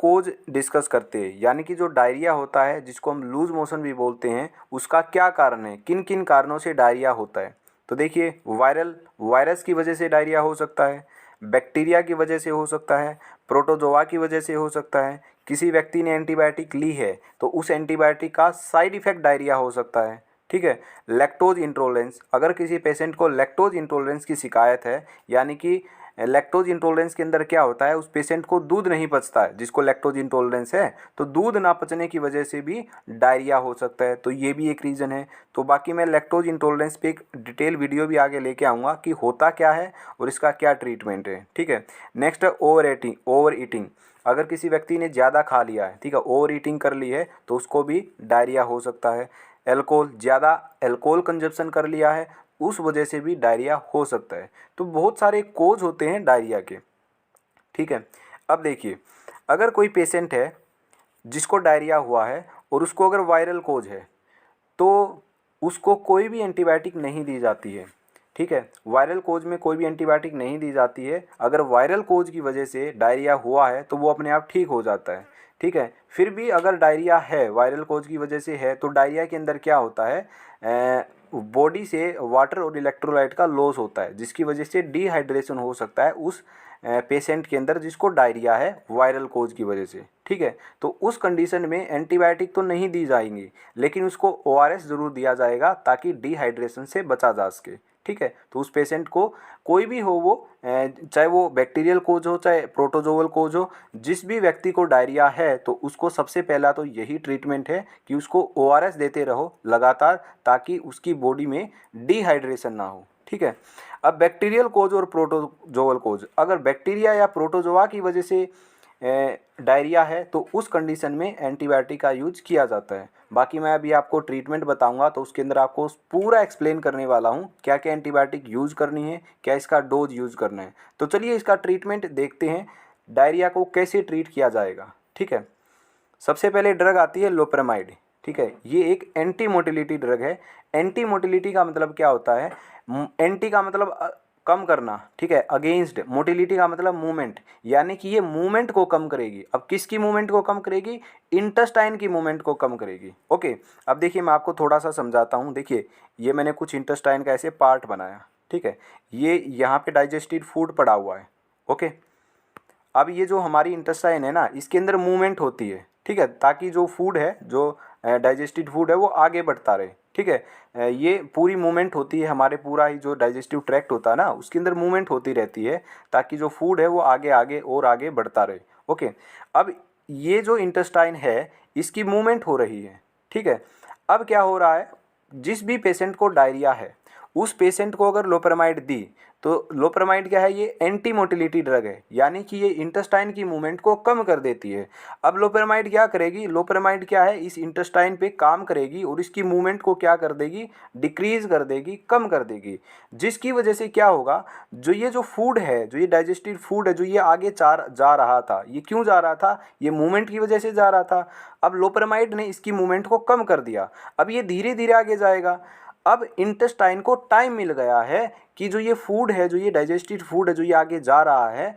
कोज discuss करते हैं, यानी कि जो डायरिया होता है जिसको हम लूज मोशन भी बोलते हैं, उसका क्या कारण है, किन किन कारणों से डायरिया होता है। तो देखिए, वायरस की वजह से डायरिया हो सकता है, बैक्टीरिया की वजह से हो सकता है, प्रोटोजोआ की वजह से हो सकता है, किसी व्यक्ति ने एंटीबायोटिक ली है तो उस एंटीबायोटिक का साइड इफेक्ट डायरिया हो सकता है। ठीक है। लैक्टोज इंटॉलरेंस, अगर किसी पेशेंट को लैक्टोज इंटॉलरेंस की शिकायत है, यानी कि लैक्टोज इंटॉलरेंस के अंदर क्या होता है, उस पेशेंट को दूध नहीं पचता है, जिसको लैक्टोज इंटॉलरेंस है, तो दूध ना पचने की वजह से भी डायरिया हो सकता है, तो ये भी एक रीज़न है। तो बाकी मैं लैक्टोज इंटॉलरेंस पे एक डिटेल वीडियो भी आगे लेके आऊँगा कि होता क्या है और इसका क्या ट्रीटमेंट है। ठीक है। नेक्स्ट है ओवर ईटिंग, अगर किसी व्यक्ति ने ज़्यादा खा लिया है, ठीक है, ओवर ईटिंग कर ली है, तो उसको भी डायरिया हो सकता है। ज़्यादा अल्कोहल कंजप्शन कर लिया है, उस वजह से भी डायरिया हो सकता है। तो बहुत सारे कोज होते हैं डायरिया के। ठीक है। अब देखिए, अगर कोई पेशेंट है जिसको डायरिया हुआ है और उसको अगर वायरल कोज है, तो उसको कोई भी एंटीबायोटिक नहीं दी जाती है। ठीक है। वायरल कोज में कोई भी एंटीबायोटिक नहीं दी जाती है। अगर वायरल कोज की वजह से डायरिया हुआ है तो वो अपने आप ठीक हो जाता है। ठीक है। फिर भी अगर डायरिया है, वायरल कोज की वजह से है, तो डायरिया के अंदर क्या होता है, बॉडी से वाटर और इलेक्ट्रोलाइट का लॉस होता है, जिसकी वजह से डिहाइड्रेशन हो सकता है उस पेशेंट के अंदर जिसको डायरिया है वायरल कोज की वजह से। ठीक है। तो उस कंडीशन में एंटीबायोटिक तो नहीं दी जाएंगी, लेकिन उसको ओआरएस ज़रूर दिया जाएगा ताकि डिहाइड्रेशन से बचा जा सके। ठीक है। तो उस पेशेंट को कोई भी हो वो, चाहे वो बैक्टीरियल कोज हो चाहे प्रोटोजोअल कोज हो, जिस भी व्यक्ति को डायरिया है तो उसको सबसे पहला तो यही ट्रीटमेंट है कि उसको ओआरएस देते रहो लगातार, ताकि उसकी बॉडी में डिहाइड्रेशन ना हो। ठीक है। अब बैक्टीरियल कोज और प्रोटोजोअल कोज, अगर बैक्टीरिया या प्रोटोजोआ की वजह से डायरिया है तो उस कंडीशन में एंटीबायोटिक का यूज किया जाता है। बाकी मैं अभी आपको ट्रीटमेंट बताऊंगा तो उसके अंदर आपको पूरा एक्सप्लेन करने वाला हूं क्या क्या एंटीबायोटिक यूज़ करनी है, क्या इसका डोज यूज़ करना है। तो चलिए इसका ट्रीटमेंट देखते हैं, डायरिया को कैसे ट्रीट किया जाएगा। ठीक है। सबसे पहले ड्रग आती है लोपेरामाइड। ठीक है। ये एक एंटी मोटिलिटी ड्रग है। एंटी मोटिलिटी का मतलब क्या होता है, एंटी का मतलब कम करना, ठीक है, अगेंस्ट, मोटिलिटी का मतलब मूवमेंट, यानी कि ये मूवमेंट को कम करेगी। अब किसकी मूवमेंट को कम करेगी, इंटेस्टाइन की मूवमेंट को कम करेगी। ओके। अब देखिए मैं आपको थोड़ा सा समझाता हूँ। देखिए ये मैंने कुछ इंटेस्टाइन का ऐसे पार्ट बनाया। ठीक है। ये यहाँ पे डाइजेस्टेड फूड पड़ा हुआ है। ओके। अब ये जो हमारी इंटेस्टाइन है ना, इसके अंदर मूवमेंट होती है। ठीक है। ताकि जो फूड है, जो डाइजेस्टेड फूड है, वो आगे बढ़ता रहे। ठीक है। ये पूरी मूवमेंट होती है, हमारे पूरा ही जो डाइजेस्टिव ट्रैक्ट होता है ना, उसके अंदर मूवमेंट होती रहती है ताकि जो फूड है वो आगे आगे और आगे बढ़ता रहे। ओके। अब ये जो इंटेस्टाइन है इसकी मूवमेंट हो रही है। ठीक है। अब क्या हो रहा है, जिस भी पेशेंट को डायरिया है उस पेशेंट को अगर लोपेरामाइड दी, तो लोपेरामाइड क्या है, ये एंटी मोटिलिटी ड्रग है, यानी कि ये इंटेस्टाइन की मूवमेंट को कम कर देती है। अब लोपेरामाइड क्या करेगी, लोपेरामाइड क्या है, इस इंटेस्टाइन पे काम करेगी और इसकी मूवमेंट को क्या कर देगी, डिक्रीज कर देगी, कम कर देगी। जिसकी वजह से क्या होगा, जो ये जो फूड है, जो ये डाइजेस्टिव फूड है, जो ये आगे जा रहा था, ये क्यों जा रहा था, ये मूवमेंट की वजह से जा रहा था। अब लोपेरामाइड ने इसकी मूवमेंट को कम कर दिया, अब ये धीरे धीरे आगे जाएगा। अब इंटेस्टाइन को टाइम मिल गया है कि जो ये फूड है, जो ये डाइजेस्टेड फूड है, जो ये आगे जा रहा है,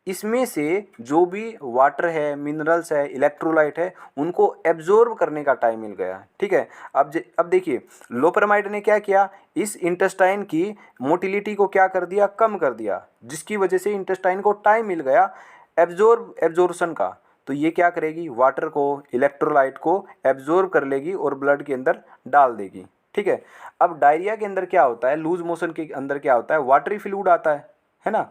इसमें से जो भी वाटर है, मिनरल्स है, इलेक्ट्रोलाइट है, उनको एब्जॉर्ब करने का टाइम मिल गया। ठीक है। अब देखिए लोपेरामाइड ने क्या किया, इस इंटेस्टाइन की मोटिलिटी को क्या कर दिया, कम कर दिया, जिसकी वजह से इंटेस्टाइन को टाइम मिल गया एब्जॉर्प्शन का। तो ये क्या करेगी, वाटर को, इलेक्ट्रोलाइट को एब्जॉर्ब कर लेगी और ब्लड के अंदर डाल देगी। ठीक है। अब डायरिया के अंदर क्या होता है, लूज मोशन के अंदर क्या होता है, वाटरी फ्लूइड आता है ना,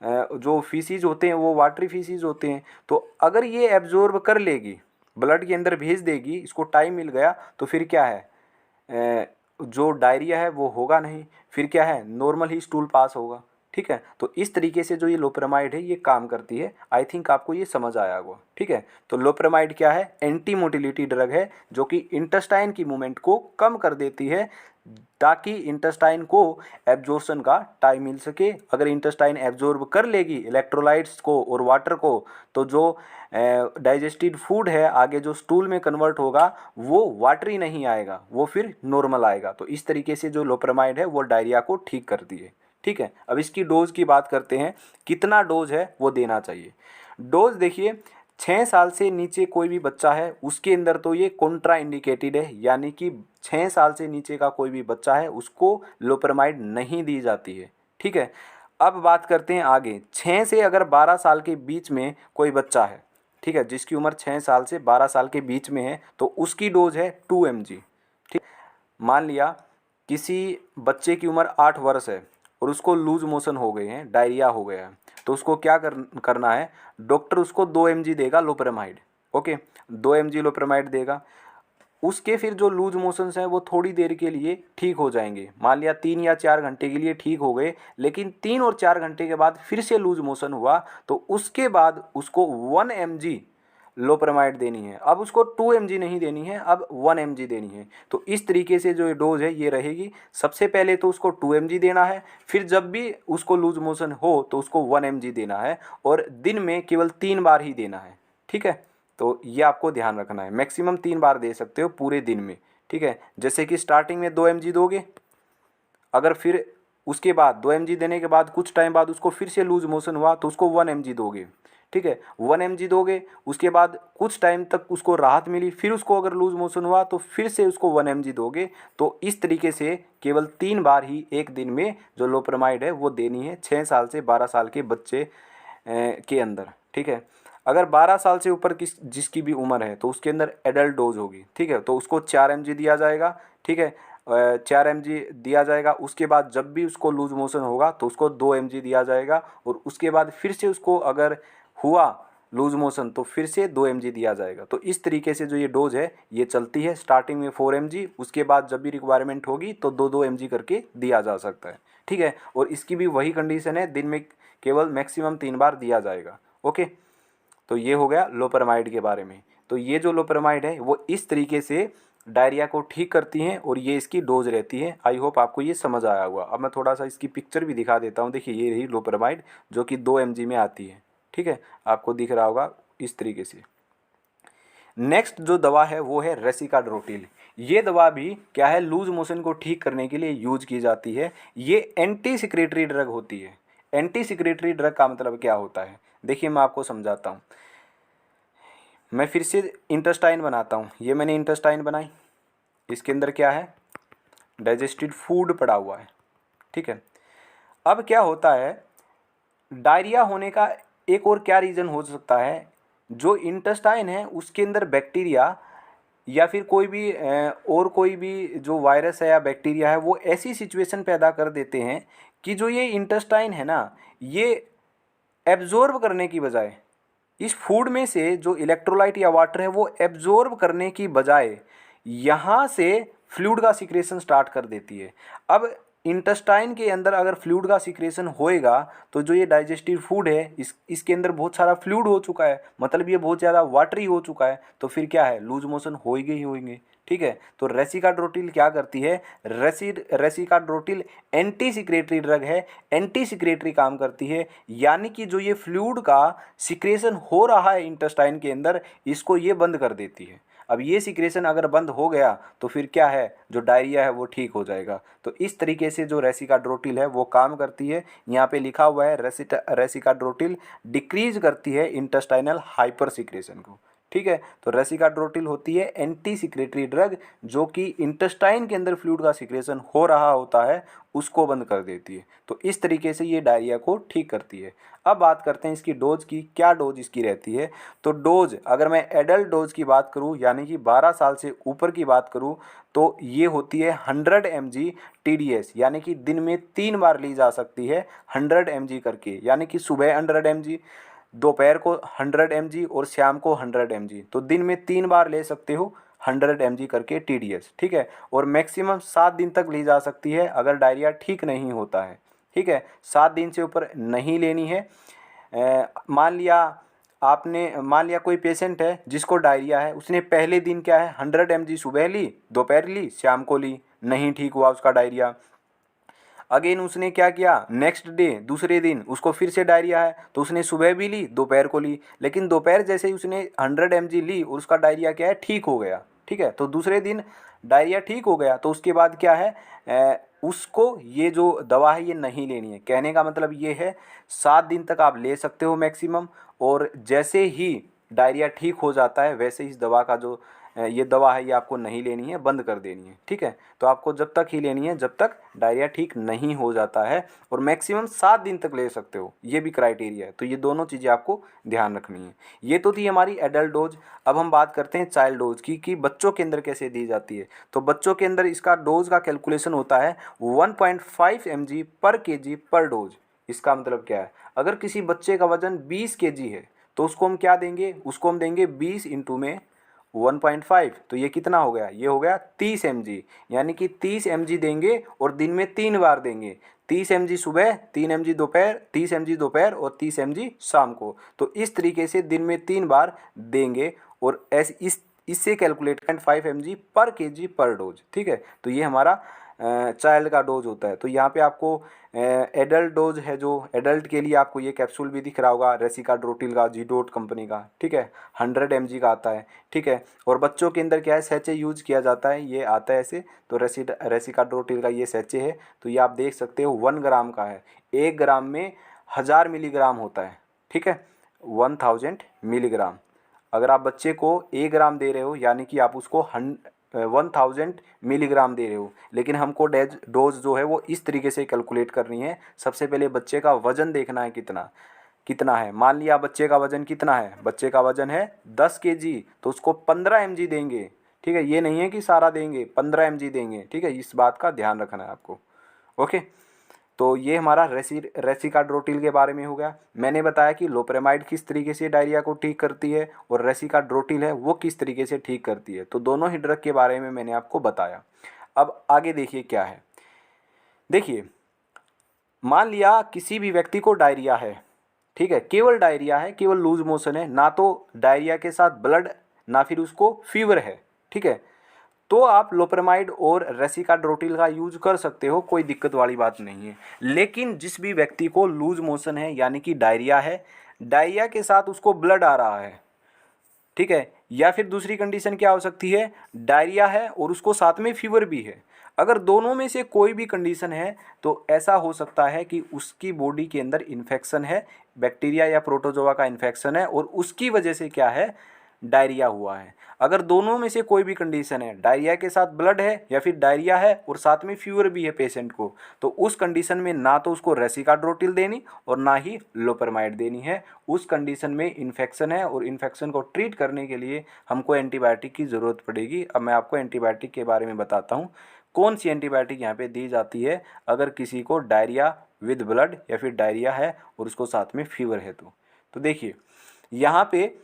जो फीसीज होते हैं वो वाटरी फीसीज होते हैं। तो अगर ये एब्जॉर्ब कर लेगी, ब्लड के अंदर भेज देगी, इसको टाइम मिल गया, तो फिर क्या है, जो डायरिया है वो होगा नहीं, फिर क्या है, नॉर्मल ही स्टूल पास होगा। ठीक है। तो इस तरीके से जो ये लोपेरामाइड है ये काम करती है। आई थिंक आपको ये समझ आया होगा। ठीक है। तो लोपेरामाइड क्या है, एंटी मोटिलिटी ड्रग है जो कि इंटेस्टाइन की मूवमेंट को कम कर देती है ताकि इंटेस्टाइन को एब्जॉर्प्शन का टाइम मिल सके। अगर इंटेस्टाइन एब्जॉर्ब कर लेगी इलेक्ट्रोलाइट्स को और वाटर को, तो जो डाइजेस्टेड फूड है आगे जो स्टूल में कन्वर्ट होगा वो वाटरी नहीं आएगा, वो फिर नॉर्मल आएगा। तो इस तरीके से जो लोपेरामाइड है वो डायरिया को ठीक करती है। ठीक है। अब इसकी डोज की बात करते हैं, कितना डोज है वो देना चाहिए। डोज देखिए 6 साल से नीचे कोई भी बच्चा है उसके अंदर तो ये कॉन्ट्रा इंडिकेटेड है, यानी कि 6 साल से नीचे का कोई भी बच्चा है उसको लोपेरामाइड नहीं दी जाती है। ठीक है, अब बात करते हैं आगे। 6 से अगर 12 साल के बीच में कोई बच्चा है, ठीक है, जिसकी उम्र 6 साल से 12 साल के बीच में है, तो उसकी डोज है 2 mg। ठीक, मान लिया किसी बच्चे की उम्र 8 वर्ष है और उसको लूज मोशन हो गए हैं, डायरिया हो गया है, तो उसको क्या करना है, डॉक्टर उसको 2 mg देगा लोपेरामाइड। ओके, 2 mg लोपेरामाइड देगा। उसके फिर जो लूज मोशंस हैं वो थोड़ी देर के लिए ठीक हो जाएंगे, मान लिया 3 या 4 घंटे के लिए ठीक हो गए, लेकिन 3 और 4 घंटे के बाद फिर से लूज मोशन हुआ, तो उसके बाद उसको 1 mg लोपेरामाइड देनी है। अब उसको 2 mg नहीं देनी है, अब 1 mg देनी है। तो इस तरीके से जो डोज है ये रहेगी। सबसे पहले तो उसको 2 mg देना है, फिर जब भी उसको लूज मोशन हो तो उसको 1 mg देना है, और दिन में केवल 3 बार ही देना है। ठीक है, तो ये आपको ध्यान रखना है, मैक्सिमम 3 बार दे सकते हो पूरे दिन में। ठीक है, जैसे कि स्टार्टिंग में 2 mg दोगे, अगर फिर उसके बाद 2 mg देने के बाद कुछ टाइम बाद उसको फिर से लूज मोशन हुआ तो उसको 1 mg दोगे। ठीक है, 1 mg दोगे, उसके बाद कुछ टाइम तक उसको राहत मिली, फिर उसको अगर लूज मोशन हुआ तो फिर से उसको 1 mg दोगे। तो इस तरीके से केवल 3 बार ही एक दिन में जो लोपेरामाइड है वो देनी है 6 साल से 12 साल के बच्चे के अंदर। ठीक है, अगर 12 साल से ऊपर जिसकी भी उम्र है तो उसके अंदर एडल्ट डोज होगी। ठीक है, तो उसको 4 mg दिया जाएगा। ठीक है, 4 mg दिया जाएगा। उसके बाद जब भी उसको लूज मोशन होगा तो उसको 2 mg दिया जाएगा, और उसके बाद फिर से उसको अगर हुआ लूज मोशन तो फिर से 2 mg दिया जाएगा। तो इस तरीके से जो ये डोज है ये चलती है। स्टार्टिंग में 4 mg, उसके बाद जब भी रिक्वायरमेंट होगी तो 2-2 mg करके दिया जा सकता है। ठीक है, और इसकी भी वही कंडीशन है, दिन में केवल मैक्सिमम 3 बार दिया जाएगा। ओके, तो ये हो गया लोपेरामाइड के बारे में। तो ये जो लोपेरामाइड है वो इस तरीके से डायरिया को ठीक करती हैं, और ये इसकी डोज रहती है। आई होप आपको ये समझ आया होगा। अब मैं थोड़ा सा इसकी पिक्चर भी दिखा देता हूँ। देखिए, ये रही लोपेरामाइड जो कि 2 mg में आती है। ठीक है, आपको दिख रहा होगा इस तरीके से। नेक्स्ट जो दवा है वो है रेसिकाड्रोटिल। ये दवा भी क्या है, लूज मोशन को ठीक करने के लिए यूज की जाती है। ये एंटी सिक्रेटरी ड्रग होती है। एंटी सिक्रेटरी ड्रग का मतलब क्या होता है, देखिए मैं आपको समझाता हूँ। मैं फिर से इंटेस्टाइन बनाता हूँ। ये मैंने इंटेस्टाइन बनाई, इसके अंदर क्या है, डाइजेस्टेड फूड पड़ा हुआ है। ठीक है, अब क्या होता है, डायरिया होने का एक और क्या रीज़न हो सकता है, जो इंटेस्टाइन है उसके अंदर बैक्टीरिया या फिर कोई भी और कोई भी जो वायरस है या बैक्टीरिया है वो ऐसी सिचुएशन पैदा कर देते हैं कि जो ये इंटेस्टाइन है ना, ये एब्जॉर्ब करने की बजाय, इस फूड में से जो इलेक्ट्रोलाइट या वाटर है वो एब्जॉर्ब करने की बजाय यहाँ से फ्लूइड का सिक्रेशन स्टार्ट कर देती है। अब इंटेस्टाइन के अंदर अगर फ्लूइड का सिक्रेशन होएगा तो जो ये डाइजेस्टिव फूड है इसके अंदर बहुत सारा फ्लूइड हो चुका है, मतलब ये बहुत ज़्यादा वाटरी हो चुका है, तो फिर क्या है, लूज मोशन होएंगे ही होएंगे। ठीक है, तो रेसिकाड्रोटिल क्या करती है, रेसिकाड्रोटिल एंटी सिक्रेटरी ड्रग है, एंटी सिक्रेटरी काम करती है, यानी कि जो ये फ्लूइड का सिक्रेशन हो रहा है इंटेस्टाइन के अंदर, इसको ये बंद कर देती है। अब ये सिक्रेशन अगर बंद हो गया तो फिर क्या है, जो डायरिया है वो ठीक हो जाएगा। तो इस तरीके से जो रेसिकाड्रोटिल है वो काम करती है। यहाँ पे लिखा हुआ है रेसिकाड्रोटिल डिक्रीज करती है इंटेस्टाइनल हाइपर सिक्रेशन को। ठीक है, तो रेसिकाड्रोटिल होती है एंटी सिक्रेटरी ड्रग, जो कि इंटेस्टाइन के अंदर फ्लूइड का सिक्रेशन हो रहा होता है उसको बंद कर देती है। तो इस तरीके से ये डायरिया को ठीक करती है। अब बात करते हैं इसकी डोज की, क्या डोज इसकी रहती है। तो डोज, अगर मैं एडल्ट डोज की बात करूं यानी कि 12 साल से ऊपर की बात करूं, तो ये होती है 100 mg TDS, यानी कि दिन में 3 बार ली जा सकती है 100 mg करके, यानी कि सुबह 100 mg, दोपहर को 100 mg और शाम को 100 mg। तो दिन में 3 बार ले सकते हो 100 mg करके TDS। ठीक है, और मैक्सिमम 7 दिन तक ली जा सकती है अगर डायरिया ठीक नहीं होता है। ठीक है, 7 दिन से ऊपर नहीं लेनी है। मान लिया कोई पेशेंट है जिसको डायरिया है, उसने पहले दिन क्या है 100 mg सुबह ली, दोपहर ली, शाम को ली, नहीं ठीक हुआ उसका डायरिया। अगेन उसने क्या किया, नेक्स्ट डे दूसरे दिन उसको फिर से डायरिया है, तो उसने सुबह भी ली, दोपहर को ली, लेकिन दोपहर जैसे ही उसने 100 mg ली और उसका डायरिया क्या है, ठीक हो गया। ठीक है, तो दूसरे दिन डायरिया ठीक हो गया, तो उसके बाद क्या है, उसको ये जो दवा है ये नहीं लेनी है। कहने का मतलब ये है 7 दिन तक आप ले सकते हो मैक्सिमम, और जैसे ही डायरिया ठीक हो जाता है, वैसे इस दवा का जो ये दवा है ये आपको नहीं लेनी है, बंद कर देनी है। ठीक है, तो आपको जब तक ही लेनी है जब तक डायरिया ठीक नहीं हो जाता है, और मैक्सिमम 7 दिन तक ले सकते हो, ये भी क्राइटेरिया है। तो ये दोनों चीज़ें आपको ध्यान रखनी है। ये तो थी हमारी एडल्ट डोज। अब हम बात करते हैं चाइल्ड डोज की, कि बच्चों के अंदर कैसे दी जाती है। तो बच्चों के अंदर इसका डोज का कैलकुलेशन होता है 1.5 mg पर kg पर डोज। इसका मतलब क्या है, अगर किसी बच्चे का वजन 20 kg है तो उसको हम क्या देंगे, उसको हम देंगे 20 इंटू में 1.5, तो ये कितना हो गया, ये हो गया 30 mg। यानी कि 30 mg देंगे और दिन में 3 बार देंगे। 30 mg सुबह, 3 mg दोपहर, 30 mg दोपहर और 30 mg शाम को। तो इस तरीके से दिन में 3 बार देंगे, और ऐसे इससे कैलकुलेट 5 mg पर kg पर डोज। ठीक है, तो ये हमारा चाइल्ड का डोज होता है। तो यहाँ पे आपको एडल्ट डोज है, जो एडल्ट के लिए आपको ये कैप्सूल भी दिख रहा होगा, रेसिकाड्रोटिल का, जीडोट कंपनी का। ठीक है, 100 mg का आता है। ठीक है, और बच्चों के अंदर क्या है, सैचे यूज किया जाता है, ये आता है ऐसे। तो रेसिकाड्रोटिल का ये सैचे है, तो ये आप देख सकते हो 1 ग्राम का है। 1 ग्राम में 1000 मिलीग्राम होता है। ठीक है, 1000 मिलीग्राम। अगर आप बच्चे को 1 ग्राम दे रहे हो, यानी कि आप उसको 1000 मिलीग्राम दे रहे हो। लेकिन हमको डोज जो है वो इस तरीके से कैलकुलेट करनी है। सबसे पहले बच्चे का वजन देखना है, कितना कितना है। मान लिया बच्चे का वजन कितना है, बच्चे का वजन है 10 kg, तो उसको 15 mg देंगे। ठीक है, ये नहीं है कि सारा देंगे, 15 mg देंगे। ठीक है, इस बात का ध्यान रखना है आपको। ओके, तो ये हमारा रेसिकाड्रोटिल के बारे में हो गया। मैंने बताया कि लोपेरामाइड किस तरीके से डायरिया को ठीक करती है, और रेसिकाड्रोटिल है वो किस तरीके से ठीक करती है। तो दोनों ही ड्रग के बारे में मैंने आपको बताया। अब आगे देखिए क्या है। देखिए, मान लिया किसी भी व्यक्ति को डायरिया है। ठीक है, केवल डायरिया है, केवल लूज मोशन है, ना तो डायरिया के साथ ब्लड, ना फिर उसको फीवर है। ठीक है, तो आप लोपेरामाइड और रेसिकाड्रोटिल का यूज कर सकते हो, कोई दिक्कत वाली बात नहीं है। लेकिन जिस भी व्यक्ति को लूज मोशन है, यानी कि डायरिया है, डायरिया के साथ उसको ब्लड आ रहा है, ठीक है, या फिर दूसरी कंडीशन क्या हो सकती है, डायरिया है और उसको साथ में फीवर भी है। अगर दोनों में से कोई भी कंडीशन है तो ऐसा हो सकता है कि उसकी बॉडी के अंदर इन्फेक्शन है, बैक्टीरिया या प्रोटोजोआ का इन्फेक्शन है, और उसकी वजह से क्या है, डायरिया हुआ है। अगर दोनों में से कोई भी कंडीशन है, डायरिया के साथ ब्लड है या फिर डायरिया है और साथ में फीवर भी है पेशेंट को, तो उस कंडीशन में ना तो उसको रेसिकाड्रोटिल देनी और ना ही लोपेरामाइड देनी है। उस कंडीशन में इन्फेक्शन है, और इन्फेक्शन को ट्रीट करने के लिए हमको एंटीबायोटिक की ज़रूरत पड़ेगी। अब मैं आपको एंटीबायोटिक के बारे में बताता हूँ, कौन सी एंटीबायोटिक यहाँ पे दी जाती है अगर किसी को डायरिया विद ब्लड या फिर डायरिया है और उसको साथ में फीवर है। तो देखिए, यहाँ पे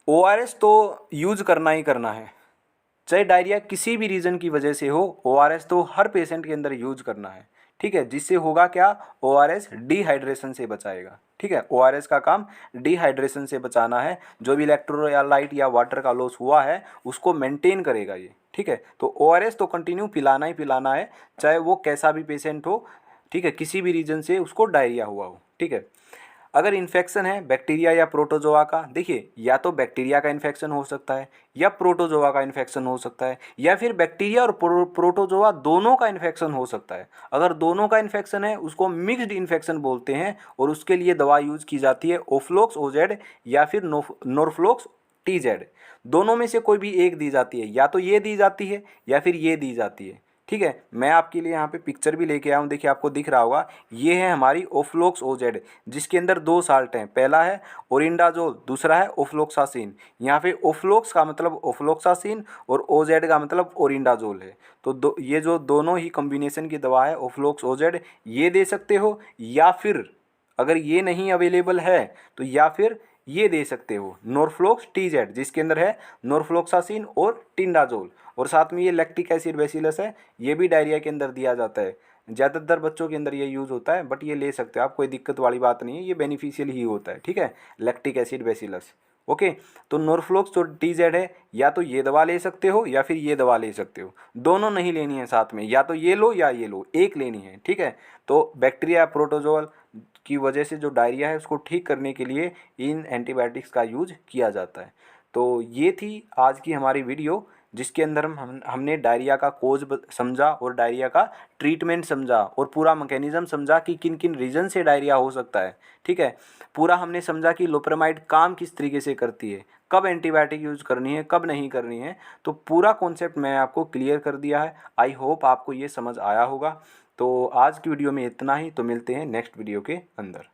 ORS तो यूज करना ही करना है, चाहे डायरिया किसी भी रीज़न की वजह से हो, ORS तो हर पेशेंट के अंदर यूज करना है। ठीक है, जिससे होगा क्या, ORS डिहाइड्रेशन से बचाएगा। ठीक है, ORS का काम डिहाइड्रेशन से बचाना है, जो भी इलेक्ट्रोलाइट या वाटर का लॉस हुआ है उसको मेंटेन करेगा ये। ठीक है, तो ORS तो कंटिन्यू पिलाना ही पिलाना है, चाहे वो कैसा भी पेशेंट हो। ठीक है, किसी भी रीजन से उसको डायरिया हुआ हो। ठीक है, अगर इन्फेक्शन है बैक्टीरिया या प्रोटोजोआ का, देखिए या तो बैक्टीरिया का इन्फेक्शन हो सकता है या प्रोटोजोआ का इन्फेक्शन हो सकता है, या फिर बैक्टीरिया और प्रोटोजोआ दोनों का इन्फेक्शन हो सकता है। अगर दोनों का इन्फेक्शन है उसको मिक्स्ड इन्फेक्शन बोलते हैं, और उसके लिए दवा यूज की जाती है ओफ्लोक्स OZ या फिर नोरफ्लोक्स TZ। दोनों में से कोई भी एक दी जाती है, या तो ये दी जाती है या फिर ये दी जाती है। ठीक है, मैं आपके लिए यहाँ पे पिक्चर भी लेके आया हूँ, देखिए आपको दिख रहा होगा, ये है हमारी ओफ्लोक्स OZ, जिसके अंदर 2 साल्ट हैं, पहला है ओरिंडाजोल, दूसरा है ओफ्लोक्सासिन। यहाँ पे ओफ्लोक्स का मतलब ओफ्लोक्सासिन और OZ का मतलब ओरिंडाजोल है। तो ये जो दोनों ही कॉम्बिनेशन की दवा है ओफ्लोक्स OZ, ये दे सकते हो, या फिर अगर ये नहीं अवेलेबल है तो या फिर ये दे सकते हो नोरफ्लोक्स TZ, जिसके अंदर है नोरफ्लोक्सासिन और टिंडाजोल, और साथ में ये लैक्टिक एसिड बेसिलस है, ये भी डायरिया के अंदर दिया जाता है। ज़्यादातर बच्चों के अंदर ये यूज़ होता है, बट ये ले सकते हो आप, कोई दिक्कत वाली बात नहीं है, ये बेनिफिशियल ही होता है। ठीक है, लैक्टिक एसिड बेसिलस। ओके, तो नोरफ्लोक्स जो TZ है, या तो ये दवा ले सकते हो या फिर ये दवा ले सकते हो, दोनों नहीं लेनी है साथ में, या तो ये लो या ये लो, एक लेनी है। ठीक है, तो बैक्टीरिया प्रोटोजोल की वजह से जो डायरिया है उसको ठीक करने के लिए इन एंटीबायोटिक्स का यूज किया जाता है। तो ये थी आज की हमारी वीडियो, जिसके अंदर हमने डायरिया का कोज समझा और डायरिया का ट्रीटमेंट समझा और पूरा मैकेनिज्म समझा कि किन किन रीज़न से डायरिया हो सकता है। ठीक है, पूरा हमने समझा कि लोपेरामाइड काम किस तरीके से करती है, कब एंटीबायोटिक यूज़ करनी है, कब नहीं करनी है। तो पूरा कॉन्सेप्ट मैंने आपको क्लियर कर दिया है। आई होप आपको ये समझ आया होगा। तो आज की वीडियो में इतना ही, तो मिलते हैं नेक्स्ट वीडियो के अंदर।